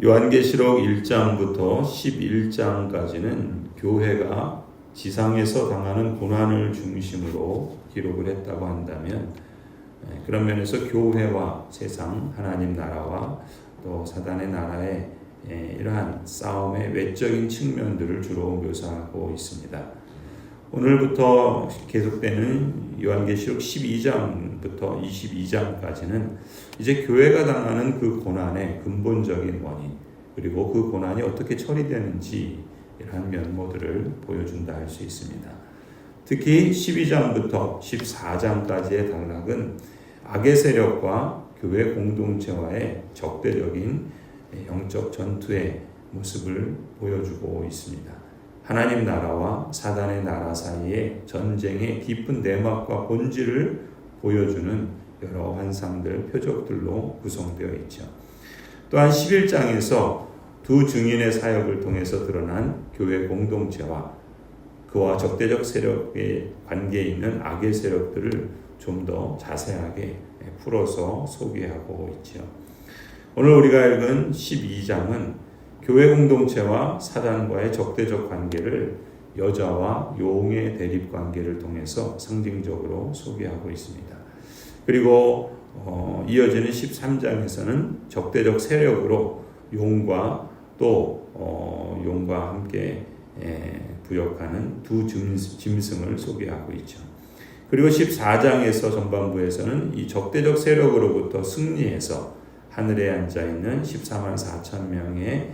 요한계시록 1장부터 11장까지는 교회가 지상에서 당하는 고난을 중심으로 기록을 했다고 한다면, 그런 면에서 교회와 세상, 하나님 나라와 또 사단의 나라의 이러한 싸움의 외적인 측면들을 주로 묘사하고 있습니다. 오늘부터 계속되는 요한계시록 12장부터 22장까지는 이제 교회가 당하는 그 고난의 근본적인 원인, 그리고 그 고난이 어떻게 처리되는지 이러한 면모들을 보여준다 할 수 있습니다. 특히 12장부터 14장까지의 단락은 악의 세력과 교회 공동체와의 적대적인 영적 전투의 모습을 보여주고 있습니다. 하나님 나라와 사단의 나라 사이의 전쟁의 깊은 내막과 본질을 보여주는 여러 환상들, 표적들로 구성되어 있죠. 또한 11장에서 두 증인의 사역을 통해서 드러난 교회 공동체와 그와 적대적 세력의 관계에 있는 악의 세력들을 좀 더 자세하게 풀어서 소개하고 있죠. 오늘 우리가 읽은 12장은 교회 공동체와 사단과의 적대적 관계를 여자와 용의 대립 관계를 통해서 상징적으로 소개하고 있습니다. 그리고 이어지는 13장에서는 적대적 세력으로 용과 또 용과 함께 부역하는 두 짐승을 소개하고 있죠. 그리고 14장에서 전반부에서는 이 적대적 세력으로부터 승리해서 하늘에 앉아있는 14만 4천 명의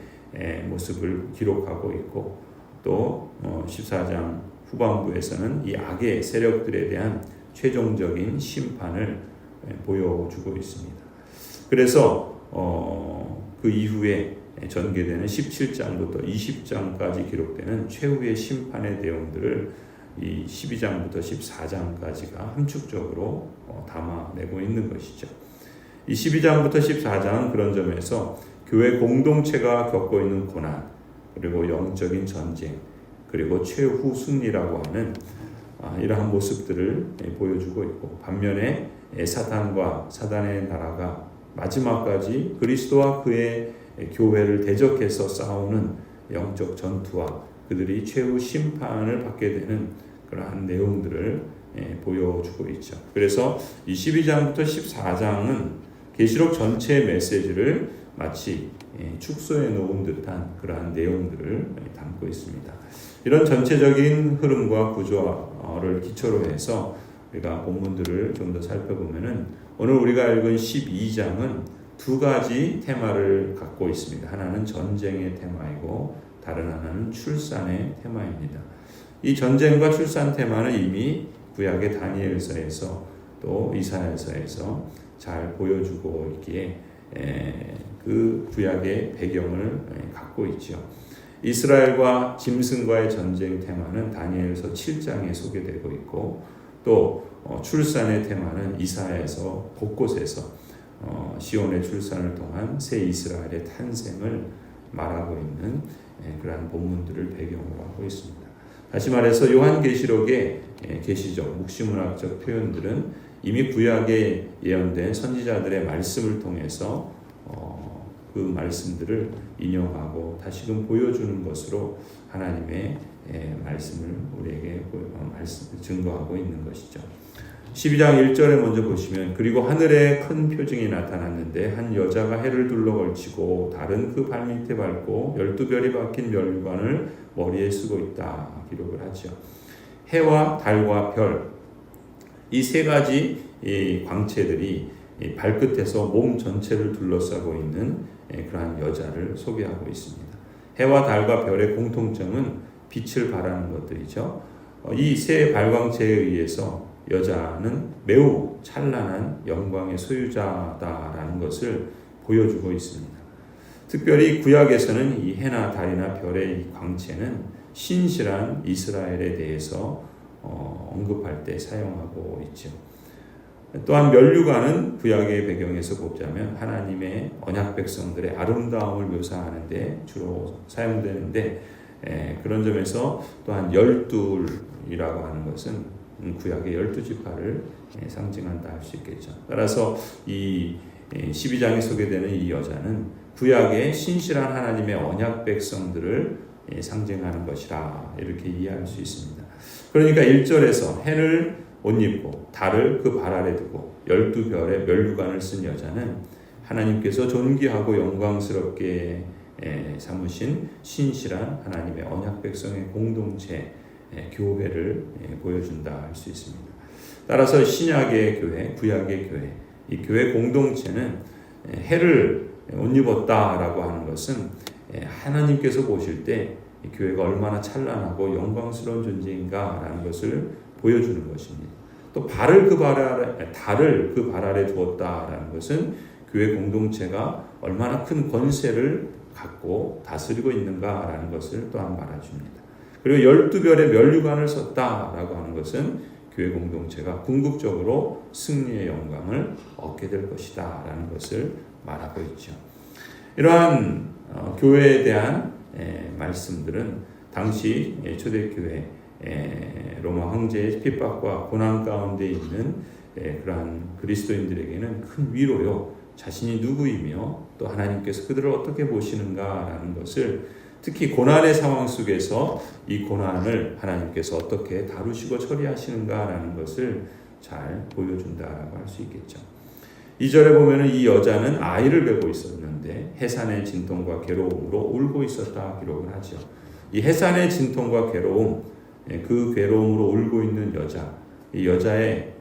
모습을 기록하고 있고, 또 14장 후반부에서는 이 악의 세력들에 대한 최종적인 심판을 보여주고 있습니다. 그래서 그 이후에 전개되는 17장부터 20장까지 기록되는 최후의 심판의 내용들을 이 12장부터 14장까지가 함축적으로 담아내고 있는 것이죠. 이 12장부터 14장은 그런 점에서 교회 공동체가 겪고 있는 고난, 그리고 영적인 전쟁, 그리고 최후 승리라고 하는 이러한 모습들을 보여주고 있고, 반면에 사탄과 사단의 나라가 마지막까지 그리스도와 그의 교회를 대적해서 싸우는 영적 전투와 그들이 최후 심판을 받게 되는 그러한 내용들을 보여주고 있죠. 그래서 이 12장부터 14장은 계시록 전체의 메시지를 마치 축소해 놓은 듯한 그러한 내용들을 담고 있습니다. 이런 전체적인 흐름과 구조를 기초로 해서 우리가 본문들을 좀 더 살펴보면은 오늘 우리가 읽은 12장은 두 가지 테마를 갖고 있습니다. 하나는 전쟁의 테마이고 다른 하나는 출산의 테마입니다. 이 전쟁과 출산 테마는 이미 구약의 다니엘서에서 또 이사야서에서 잘 보여주고 있기에 그 구약의 배경을 갖고 있죠. 이스라엘과 짐승과의 전쟁 테마는 다니엘서 7장에 소개되고 있고, 또 출산의 테마는 이사야에서 곳곳에서 시온의 출산을 통한 새 이스라엘의 탄생을 말하고 있는 그러한 본문들을 배경으로 하고 있습니다. 다시 말해서 요한계시록의 계시적, 묵시문학적 표현들은 이미 구약에 예언된 선지자들의 말씀을 통해서 그 말씀들을 인용하고 다시금 보여주는 것으로 하나님의 말씀을 우리에게 증거하고 있는 것이죠. 12장 1절에 먼저 보시면, 그리고 하늘에 큰 표징이 나타났는데 한 여자가 해를 둘러 걸치고 달은 그 발밑에 밟고 12별이 박힌 면류관을 머리에 쓰고 있다 기록을 하죠. 해와 달과 별, 이 세 가지 이 광채들이 이 발끝에서 몸 전체를 둘러싸고 있는 그러한 여자를 소개하고 있습니다. 해와 달과 별의 공통점은 빛을 발하는 것들이죠. 이 세 발광체에 의해서 여자는 매우 찬란한 영광의 소유자다라는 것을 보여주고 있습니다. 특별히 구약에서는 이 해나 달이나 별의 이 광채는 신실한 이스라엘에 대해서 언급할 때 사용하고 있죠. 또한 면류관은 구약의 배경에서 보자면 하나님의 언약 백성들의 아름다움을 묘사하는 데 주로 사용되는데, 그런 점에서 또한 열둘이라고 하는 것은 구약의 12지파를 상징한다 할 수 있겠죠. 따라서 이 12장에 소개되는 이 여자는 구약의 신실한 하나님의 언약 백성들을 상징하는 것이라 이렇게 이해할 수 있습니다. 그러니까 1절에서 해를 옷 입고 달을 그 발 아래 두고 12별의 면류관을 쓴 여자는 하나님께서 존귀하고 영광스럽게 삼으신 신실한 하나님의 언약 백성의 공동체 교회를 보여준다 할 수 있습니다. 따라서 신약의 교회, 구약의 교회, 이 교회 공동체는 해를 옷 입었다라고 하는 것은 하나님께서 보실 때 이 교회가 얼마나 찬란하고 영광스러운 존재인가라는 것을 보여주는 것입니다. 또 달을 그 발 아래 두었다라는 것은 교회 공동체가 얼마나 큰 권세를 갖고 다스리고 있는가라는 것을 또한 말해줍니다. 그리고 12별의 면류관을 썼다라고 하는 것은 교회 공동체가 궁극적으로 승리의 영광을 얻게 될 것이다 라는 것을 말하고 있죠. 이러한 교회에 대한 말씀들은 당시 초대교회 로마 황제의 핍박과 고난 가운데 있는 그러한 그리스도인들에게는 큰 위로요, 자신이 누구이며 또 하나님께서 그들을 어떻게 보시는가라는 것을, 특히 고난의 상황 속에서 이 고난을 하나님께서 어떻게 다루시고 처리하시는가라는 것을 잘 보여준다라고 할 수 있겠죠. 2절에 보면 이 여자는 아이를 베고 있었는데 해산의 진통과 괴로움으로 울고 있었다 기록을 하죠. 이 해산의 진통과 괴로움, 그 괴로움으로 울고 있는 여자, 이 여자의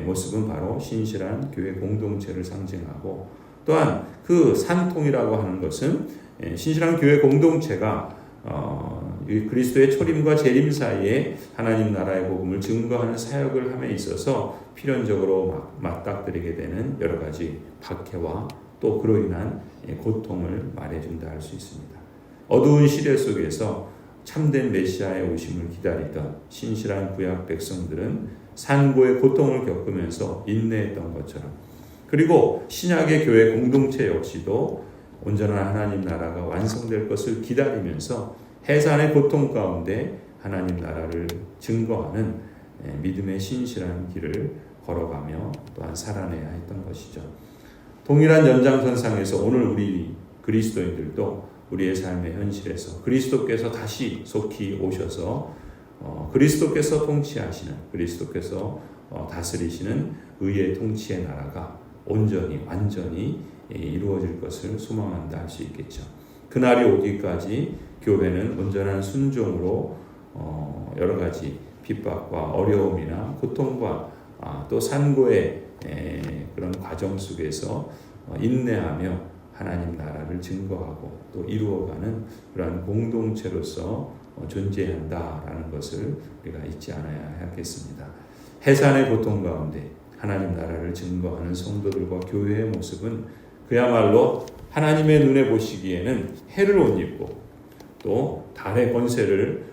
모습은 바로 신실한 교회 공동체를 상징하고, 또한 그 산통이라고 하는 것은 신실한 교회 공동체가 그리스도의 초림과 재림 사이에 하나님 나라의 복음을 증거하는 사역을 함에 있어서 필연적으로 맞닥뜨리게 되는 여러 가지 박해와 또 그로 인한 고통을 말해준다 할 수 있습니다. 어두운 시대 속에서 참된 메시아의 오심을 기다리던 신실한 구약 백성들은 산고의 고통을 겪으면서 인내했던 것처럼, 그리고 신약의 교회 공동체 역시도 온전한 하나님 나라가 완성될 것을 기다리면서 해산의 고통 가운데 하나님 나라를 증거하는 믿음의 신실한 길을 걸어가며 또한 살아내야 했던 것이죠. 동일한 연장선상에서 오늘 우리 그리스도인들도 우리의 삶의 현실에서 그리스도께서 다시 속히 오셔서 그리스도께서 통치하시는, 그리스도께서 다스리시는 의의 통치의 나라가 온전히 완전히 이루어질 것을 소망한다 할 수 있겠죠. 그날이 오기까지 교회는 온전한 순종으로 여러 가지 핍박과 어려움이나 고통과 또 산고의 그런 과정 속에서 인내하며 하나님 나라를 증거하고 또 이루어가는 그러한 공동체로서 존재한다라는 것을 우리가 잊지 않아야 하겠습니다. 해산의 고통 가운데 하나님 나라를 증거하는 성도들과 교회의 모습은 그야말로 하나님의 눈에 보시기에는 해를 옷 입고 또 달의 권세를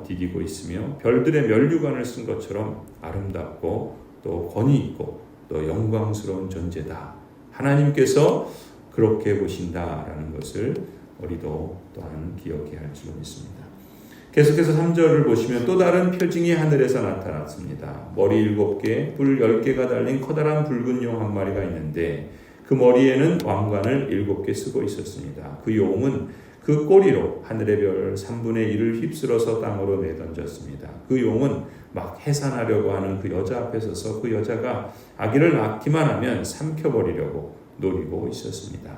디디고 있으며 별들의 면류관을 쓴 것처럼 아름답고 또 권위 있고 또 영광스러운 존재다. 하나님께서 그렇게 보신다라는 것을 우리도 또한 기억해야 할 줄 믿습니다. 계속해서 3절을 보시면 또 다른 표징이 하늘에서 나타났습니다. 머리 7개, 뿔 10개가 달린 커다란 붉은 용 한 마리가 있는데 그 머리에는 왕관을 7개 쓰고 있었습니다. 그 용은 그 꼬리로 하늘의 별 3분의 1을 휩쓸어서 땅으로 내던졌습니다. 그 용은 막 해산하려고 하는 그 여자 앞에 서서 그 여자가 아기를 낳기만 하면 삼켜버리려고 노리고 있었습니다.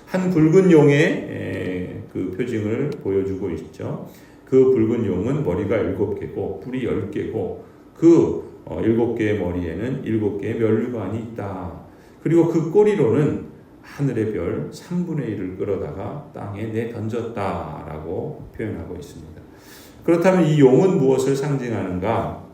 한 붉은 용의 그 표징을 보여주고 있죠. 그 붉은 용은 머리가 7개고 뿔이 10개고 그 7개의 머리에는 7개의 면류관이 있다. 그리고 그 꼬리로는 하늘의 별 3분의 1을 끌어다가 땅에 내던졌다라고 표현하고 있습니다. 그렇다면 이 용은 무엇을 상징하는가?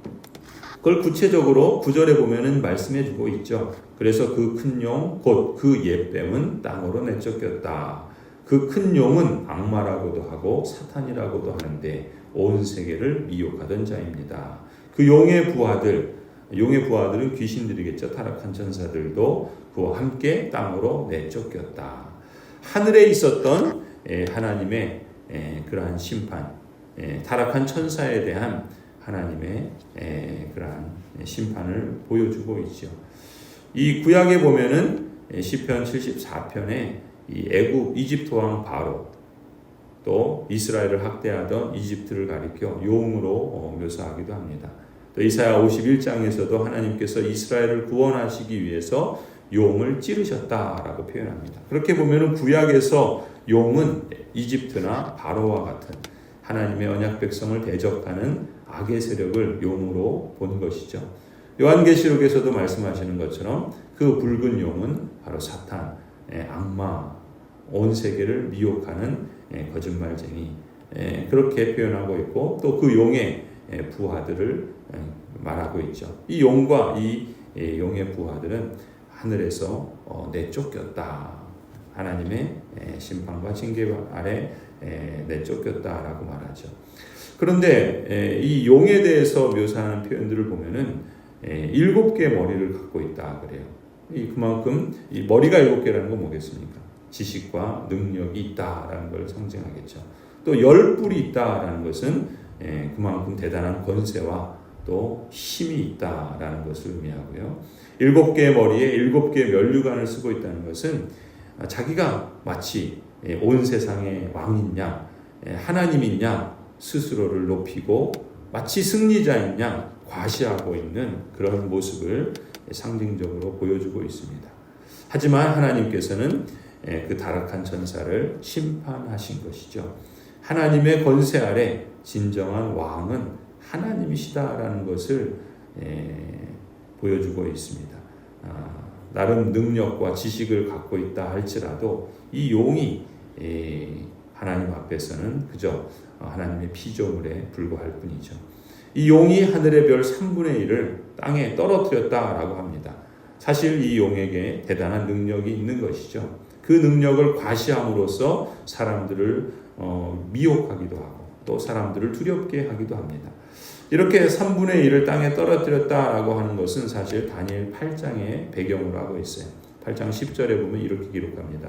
그걸 구체적으로 9절에 보면은 말씀해 주고 있죠. 그래서 그 큰 용, 곧 그 옛뱀은 땅으로 내쫓겼다. 그 큰 용은 악마라고도 하고 사탄이라고도 하는데 온 세계를 미혹하던 자입니다. 그 용의 부하들은 귀신들이겠죠. 타락한 천사들도 그와 함께 땅으로 내쫓겼다. 하늘에 있었던 하나님의 그러한 심판, 타락한 천사에 대한 하나님의 그러한 심판을 보여주고 있죠. 이 구약에 보면은 시편 74편에 이 애굽 이집트 왕 바로 또 이스라엘을 학대하던 이집트를 가리켜 용으로 묘사하기도 합니다. 또 이사야 51장에서도 하나님께서 이스라엘을 구원하시기 위해서 용을 찌르셨다라고 표현합니다. 그렇게 보면은 구약에서 용은 이집트나 바로와 같은 하나님의 언약 백성을 대적하는 악의 세력을 용으로 본 것이죠. 요한계시록에서도 말씀하시는 것처럼 그 붉은 용은 바로 사탄, 악마, 온 세계를 미혹하는 거짓말쟁이, 그렇게 표현하고 있고 또 그 용의 부하들을 말하고 있죠. 이 용과 이 용의 부하들은 하늘에서 내쫓겼다. 하나님의 심판과 징계 아래 내쫓겼다라고 말하죠. 그런데 이 용에 대해서 묘사하는 표현들을 보면은 7개의 머리를 갖고 있다 그래요. 그만큼 이 머리가 7개라는 건 뭐겠습니까? 지식과 능력이 있다라는 걸 상징하겠죠. 또 10뿔이 있다라는 것은 그만큼 대단한 권세와 또 힘이 있다라는 것을 의미하고요. 7개의 머리에 7개의 면류관을 쓰고 있다는 것은 자기가 마치 온 세상의 왕인 양, 하나님인 양 스스로를 높이고 마치 승리자인 양 과시하고 있는 그런 모습을 상징적으로 보여주고 있습니다. 하지만 하나님께서는 그 타락한 천사를 심판하신 것이죠. 하나님의 권세 아래 진정한 왕은 하나님이시다라는 것을 보여주고 있습니다. 나름 능력과 지식을 갖고 있다 할지라도 이 용이 하나님 앞에서는 그저 하나님의 피조물에 불과할 뿐이죠. 이 용이 하늘의 별 3분의 1을 땅에 떨어뜨렸다라고 합니다. 사실 이 용에게 대단한 능력이 있는 것이죠. 그 능력을 과시함으로써 사람들을 미혹하기도 하고 또 사람들을 두렵게 하기도 합니다. 이렇게 3분의 1을 땅에 떨어뜨렸다라고 하는 것은 사실 다니엘 8장의 배경으로 하고 있어요. 8장 10절에 보면 이렇게 기록합니다.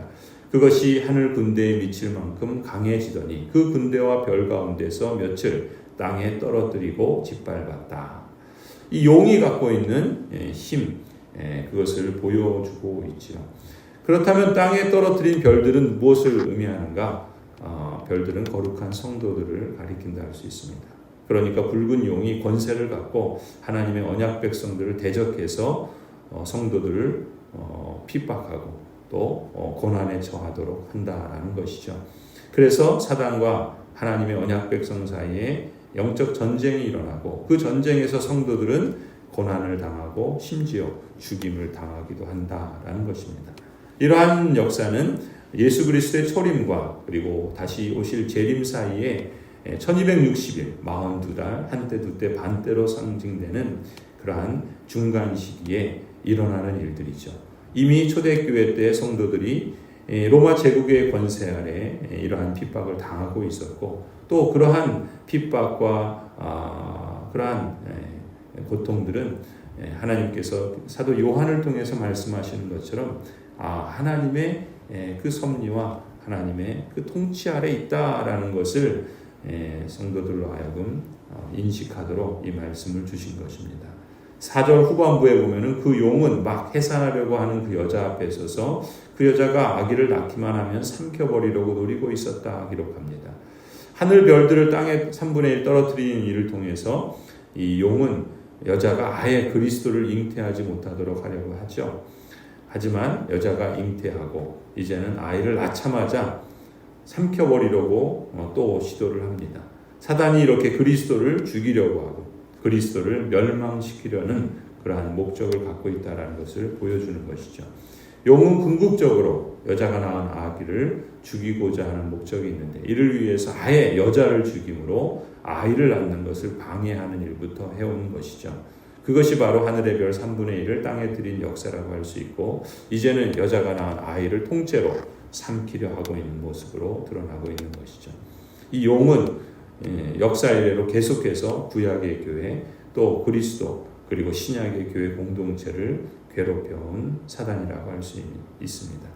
그것이 하늘 군대에 미칠 만큼 강해지더니 그 군대와 별 가운데서 며칠 땅에 떨어뜨리고 짓밟았다. 이 용이 갖고 있는 힘, 그것을 보여주고 있죠. 그렇다면 땅에 떨어뜨린 별들은 무엇을 의미하는가? 별들은 거룩한 성도들을 가리킨다 할 수 있습니다. 그러니까 붉은 용이 권세를 갖고 하나님의 언약 백성들을 대적해서 성도들을 핍박하고 또 고난에 처하도록 한다라는 것이죠. 그래서 사단과 하나님의 언약 백성 사이에 영적 전쟁이 일어나고 그 전쟁에서 성도들은 고난을 당하고 심지어 죽임을 당하기도 한다라는 것입니다. 이러한 역사는 예수 그리스도의 초림과 그리고 다시 오실 재림 사이에 1260일, 42달, 한때 두때 반때로 상징되는 그러한 중간 시기에 일어나는 일들이죠. 이미 초대교회 때 성도들이 로마 제국의 권세 아래 이러한 핍박을 당하고 있었고 또 그러한 핍박과 그러한 고통들은 하나님께서 사도 요한을 통해서 말씀하시는 것처럼 하나님의 그 섭리와 하나님의 그 통치 아래 있다라는 것을 성도들로 하여금 인식하도록 이 말씀을 주신 것입니다. 4절 후반부에 보면은 그 용은 막 해산하려고 하는 그 여자 앞에 서서 그 여자가 아기를 낳기만 하면 삼켜버리려고 노리고 있었다 기록합니다. 하늘 별들을 땅에 3분의 1 떨어뜨리는 일을 통해서 이 용은 여자가 아예 그리스도를 잉태하지 못하도록 하려고 하죠. 하지만 여자가 잉태하고 이제는 아이를 낳자마자 삼켜버리려고 또 시도를 합니다. 사단이 이렇게 그리스도를 죽이려고 하고 그리스도를 멸망시키려는 그러한 목적을 갖고 있다는 것을 보여주는 것이죠. 용은 궁극적으로 여자가 낳은 아기를 죽이고자 하는 목적이 있는데 이를 위해서 아예 여자를 죽임으로 아이를 낳는 것을 방해하는 일부터 해오는 것이죠. 그것이 바로 하늘의 별 3분의 1을 땅에 들인 역사라고 할 수 있고 이제는 여자가 낳은 아이를 통째로 삼키려 하고 있는 모습으로 드러나고 있는 것이죠. 이 용은 역사 이래로 계속해서 구약의 교회 또 그리스도 그리고 신약의 교회 공동체를 괴롭혀온 사단이라고 할 수 있습니다.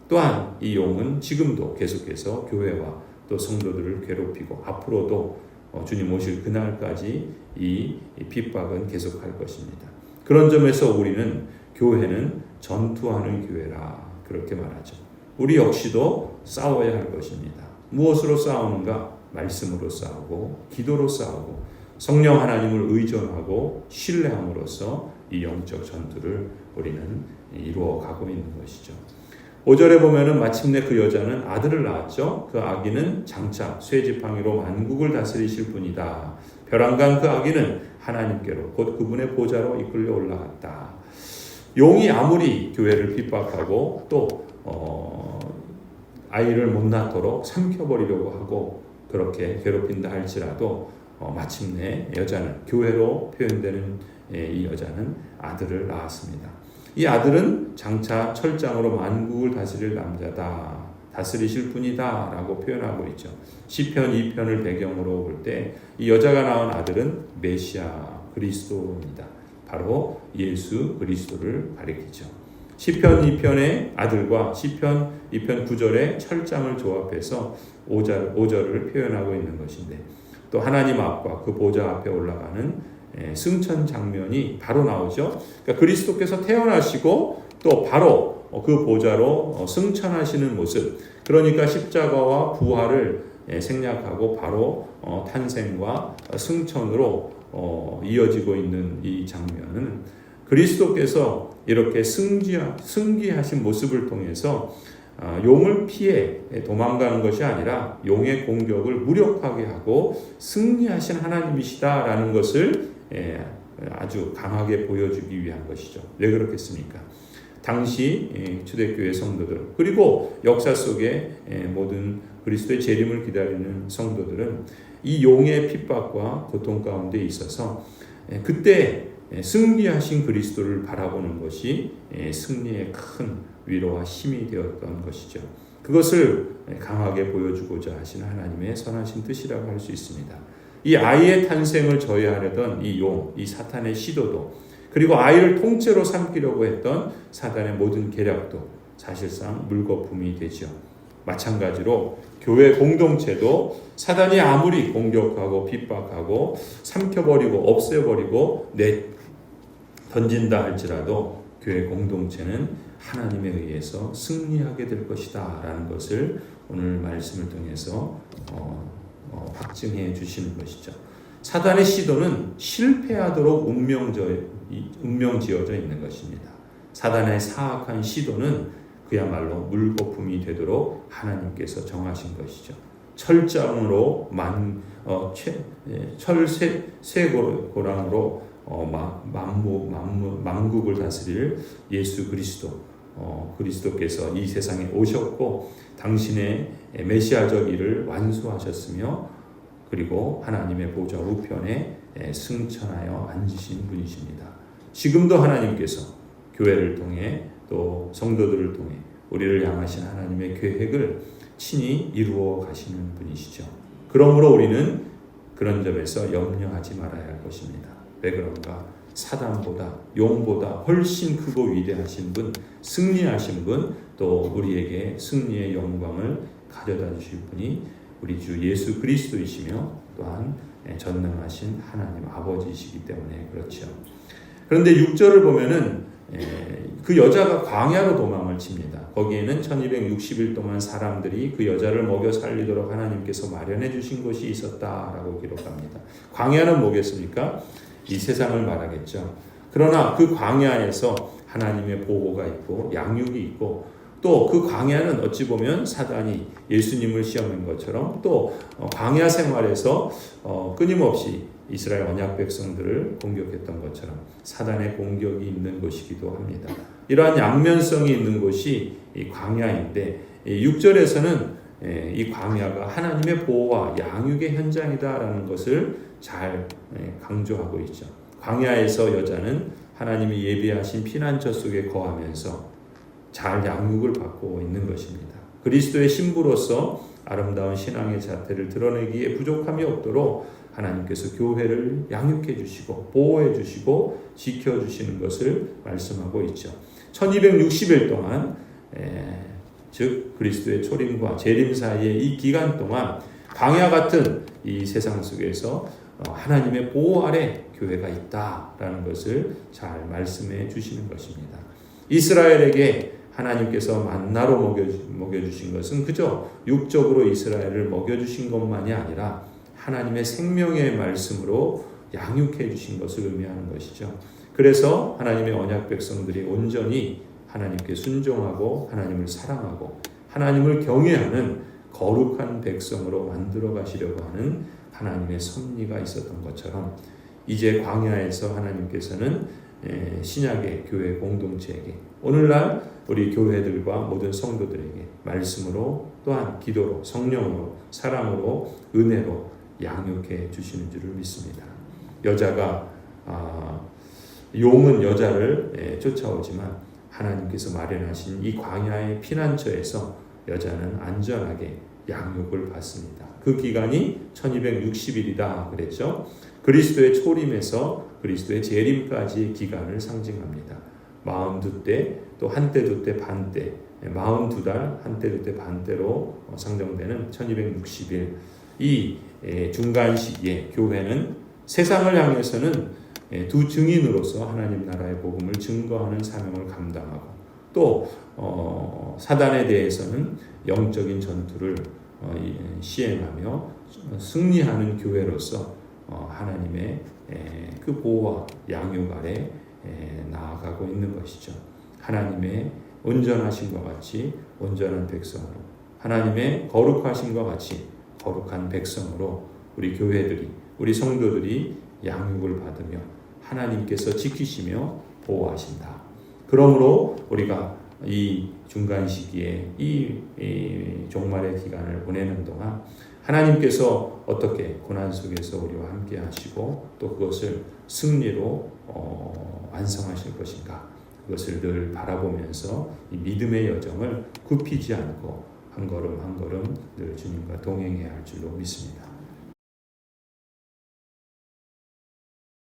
또한 이 용은 지금도 계속해서 교회와 또 성도들을 괴롭히고 앞으로도 주님 오실 그날까지 이 핍박은 계속할 것입니다. 그런 점에서 우리는 교회는 전투하는 교회라 그렇게 말하죠. 우리 역시도 싸워야 할 것입니다. 무엇으로 싸우는가? 말씀으로 싸우고 기도로 싸우고 성령 하나님을 의존하고 신뢰함으로써 이 영적 전투를 우리는 이루어 가고 있는 것이죠. 5절에 보면은 마침내 그 여자는 아들을 낳았죠. 그 아기는 장차 쇠지팡이로 만국을 다스리실 분이다. 벼랑간 그 아기는 하나님께로 곧 그분의 보좌로 이끌려 올라갔다. 용이 아무리 교회를 핍박하고 또 아이를 못 낳도록 삼켜버리려고 하고 그렇게 괴롭힌다 할지라도 마침내 여자는, 교회로 표현되는 이 여자는 아들을 낳았습니다. 이 아들은 장차 철장으로 만국을 다스릴 남자다, 다스리실 분이다 라고 표현하고 있죠. 시편 2편을 배경으로 볼 때 이 여자가 낳은 아들은 메시아 그리스도입니다. 바로 예수 그리스도를 가리키죠. 시편 2편의 아들과 시편 2편 9절의 철장을 조합해서 5절을 표현하고 있는 것인데, 또 하나님 앞과 그 보좌 앞에 올라가는 승천 장면이 바로 나오죠. 그러니까 그리스도께서 태어나시고 또 바로 그 보좌로 승천하시는 모습, 그러니까 십자가와 부활을 생략하고 바로 탄생과 승천으로 이어지고 있는 이 장면은 그리스도께서 이렇게 승기하신 모습을 통해서 용을 피해 도망가는 것이 아니라 용의 공격을 무력하게 하고 승리하신 하나님이시다라는 것을 아주 강하게 보여주기 위한 것이죠. 왜 그렇겠습니까? 당시 초대교회 성도들, 그리고 역사 속에 모든 그리스도의 재림을 기다리는 성도들은 이 용의 핍박과 고통 가운데 있어서 그때 승리하신 그리스도를 바라보는 것이 승리의 큰 위로와 힘이 되었던 것이죠. 그것을 강하게 보여주고자 하시는 하나님의 선하신 뜻이라고 할 수 있습니다. 이 아이의 탄생을 저해하려던 이 용, 이 사탄의 시도도, 그리고 아이를 통째로 삼키려고 했던 사단의 모든 계략도 사실상 물거품이 되죠. 마찬가지로 교회 공동체도 사단이 아무리 공격하고 핍박하고 삼켜버리고 없애버리고 던진다 할지라도 교회 공동체는 하나님에 의해서 승리하게 될 것이다 라는 것을 오늘 말씀을 통해서 확증해 주시는 것이죠. 사단의 시도는 실패하도록 운명지어져 있는 것입니다. 사단의 사악한 시도는 그야말로 물거품이 되도록 하나님께서 정하신 것이죠. 철장으로 철새고랑으로 만국을 다스릴 예수 그리스도, 그리스도께서 이 세상에 오셨고 당신의 메시아적 일을 완수하셨으며, 그리고 하나님의 보좌 우편에 승천하여 앉으신 분이십니다. 지금도 하나님께서 교회를 통해 또 성도들을 통해 우리를 향하신 하나님의 계획을 친히 이루어 가시는 분이시죠. 그러므로 우리는 그런 점에서 염려하지 말아야 할 것입니다. 왜 그런가? 사단보다, 용보다 훨씬 크고 위대하신 분, 승리하신 분, 또 우리에게 승리의 영광을 가져다 주실 분이 우리 주 예수 그리스도이시며 또한 전능하신 하나님 아버지이시기 때문에 그렇죠. 그런데 6절을 보면은 그 여자가 광야로 도망을 칩니다. 거기에는 1260일 동안 사람들이 그 여자를 먹여 살리도록 하나님께서 마련해 주신 곳이 있었다라고 기록합니다. 광야는 뭐겠습니까? 이 세상을 말하겠죠. 그러나 그 광야에서 하나님의 보호가 있고 양육이 있고, 또 그 광야는 어찌 보면 사단이 예수님을 시험한 것처럼 또 광야 생활에서 끊임없이 이스라엘 언약 백성들을 공격했던 것처럼 사단의 공격이 있는 곳이기도 합니다. 이러한 양면성이 있는 곳이 이 광야인데, 6절에서는 이 광야가 하나님의 보호와 양육의 현장이다라는 것을 잘 강조하고 있죠. 광야에서 여자는 하나님이 예비하신 피난처 속에 거하면서 잘 양육을 받고 있는 것입니다. 그리스도의 신부로서 아름다운 신앙의 자태를 드러내기에 부족함이 없도록 하나님께서 교회를 양육해 주시고 보호해 주시고 지켜 주시는 것을 말씀하고 있죠. 1260일 동안 즉 그리스도의 초림과 재림 사이의 이 기간 동안 광야 같은 이 세상 속에서 하나님의 보호 아래 교회가 있다라는 것을 잘 말씀해 주시는 것입니다. 이스라엘에게 하나님께서 만나로 먹여주신 것은 그저 육적으로 이스라엘을 먹여주신 것만이 아니라 하나님의 생명의 말씀으로 양육해 주신 것을 의미하는 것이죠. 그래서 하나님의 언약 백성들이 온전히 하나님께 순종하고 하나님을 사랑하고 하나님을 경외하는 거룩한 백성으로 만들어 가시려고 하는 하나님의 섭리가 있었던 것처럼 이제 광야에서 하나님께서는 신약의 교회 공동체에게 오늘날 우리 교회들과 모든 성도들에게 말씀으로 또한 기도로 성령으로 사랑으로 은혜로 양육해 주시는 줄을 믿습니다. 여자가 용은 여자를 쫓아오지만 하나님께서 마련하신 이 광야의 피난처에서 여자는 안전하게 양육을 받습니다. 그 기간이 1260일이다 그랬죠. 그리스도의 초림에서 그리스도의 재림까지의 기간을 상징합니다. 42때 또 한때 두때 반때 42달 한때 두때 반때로 상정되는 1260일 이 중간 시기에 교회는 세상을 향해서는 두 증인으로서 하나님 나라의 복음을 증거하는 사명을 감당하고 또 사단에 대해서는 영적인 전투를 시행하며 승리하는 교회로서 하나님의 그 보호와 양육 아래 나아가고 있는 것이죠. 하나님의 온전하심과 같이 온전한 백성으로 하나님의 거룩하심과 같이 거룩한 백성으로 우리 교회들이 우리 성도들이 양육을 받으며 하나님께서 지키시며 보호하신다. 그러므로 우리가 이 중간 시기에 이 종말의 기간을 보내는 동안 하나님께서 어떻게 고난 속에서 우리와 함께 하시고 또 그것을 승리로 완성하실 것인가 그것을 늘 바라보면서 이 믿음의 여정을 굽히지 않고 한 걸음 한 걸음 늘 주님과 동행해야 할 줄로 믿습니다.